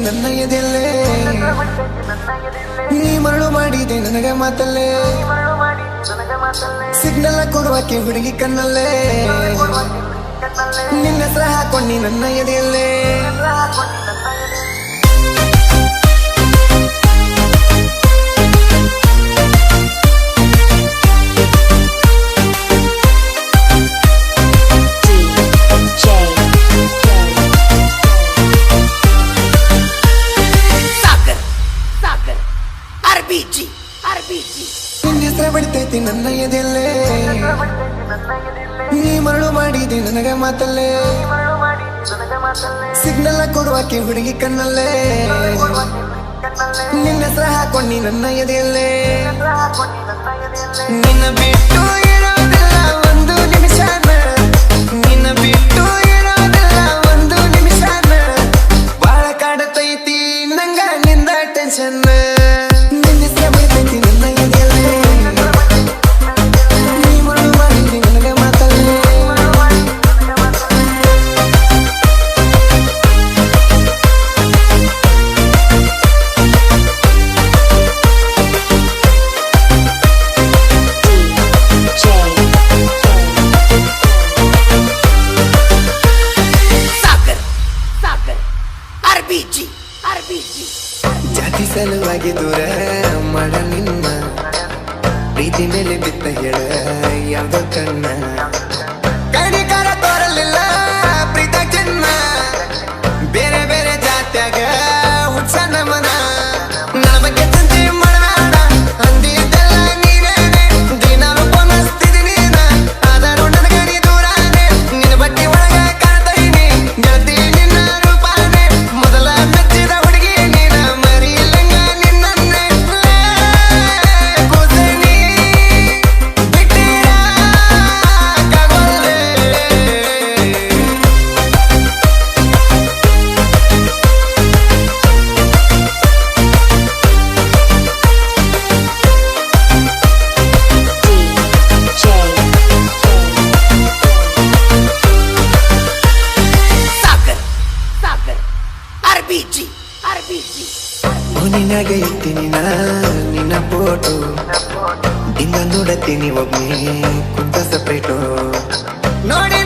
ನನ್ನ ಎದೆಯಲ್ಲೇ ನೀ ಮರಳು ಮಾಡಿದೆ ನನಗೆ ಮಾತಲ್ಲೇ ಸಿಗ್ನಲ್ ಕೊಡುವಕ್ಕೆ ಹುಡುಗಿ ಕಣ್ಣಲ್ಲೇ ನಿನ್ನ ಹೆಸರ ಹಾಕೊಂಡಿ ನನ್ನ ಎದೆಯಲ್ಲೇ ನಿನ್ನ ಹೆಸರ ಬಡಿತೈತಿ ನನ್ನ ಎದೆಯಲ್ಲೇ ನೀ ಮರಳು ಮಾಡಿದೆ ನನಗೆ ಮಾತಲ್ಲೇ ಸಿಗ್ನಲ್ ಕೊಡುವಕ್ಕೆ ಹುಡುಗಿ ಕಣ್ಣಲ್ಲೇ ನಿನ್ನ ಹೆಸರ ಹಾಕೊಂಡಿ ನನ್ನ ಎದೆಯಲ್ಲೇ ನಿನ್ನ ಬಿಟ್ಟು ಇರೋದಿಲ್ಲ ಒಂದು ನಿಮಿಷನ ನಿನ್ನ ಬಿಟ್ಟು ಇರೋದಿಲ್ಲ ಒಂದು ನಿಮಿಷನ ಬಾಳ ಕಾಡತೈತಿ ನಂಗ ನಿಂದ ಟೆನ್ಷನ್ ನಿನ್ನ ಹೆಸರ ಬಡಿತೈತಿ ನನ್ನ ಎದೆಯಲ್ಲೇ ಜಾತಿ ಸಲುವಾಗಿ ದೂರ ಮಾಡ ನಿನ್ನ ಪ್ರೀತಿ ಮೇಲೆ ಬಿತ್ತ ಹೇಳ ಯಾವ್ದೋ ಕಣ್ಣ ಕಡಿಕಾರ ತೋರಲಿಲ್ಲ ಪ್ರೀತ ಚೆನ್ನ ಬೇರೆ ಬೇರೆ ಜಾತ್ಯಾಗ ಹುಟ್ಸಣ್ಣ ಮನ ನನ್ನ ಬಗ್ಗೆ ಚಿಂತೆ ಮಾಡಬೇಡ ಅಂದಿದ್ದೆಲ್ಲ ನೀನೇನೆ ದಿನಾಲು ಪೋನಸ್ತಿದಿ ನೀನ ಆದರೂ ನನಗೆ ನೀ ದೂರಾನೆ ನಿನ್ನ ಬಟ್ಟಿ ಒಳಗ ಕಾಣ್ತೈನಿ ಗೆಳತಿ ನಿನ್ನ ರೂಪಾನೆ ಮೊದಲ ಮೆಚ್ಚಿದ ಹುಡುಗಿ ನೀನ ಮರಿಲಂಗ ನಿನ್ನನ್ನೇ ಕೂಸನಿ ಬಿಟ್ಟಿರಾಗವಲ್ಲೆ ನಿನಗೆ ಇರ್ತೀನಿ ನಿನ್ನ ಫೋಟೋ ದಿನ ನೋಡತ್ತೀನಿ ಒಮ್ಮೆ ಕುಂತ ಸಪ್ರೇಟು ನೋಡಿ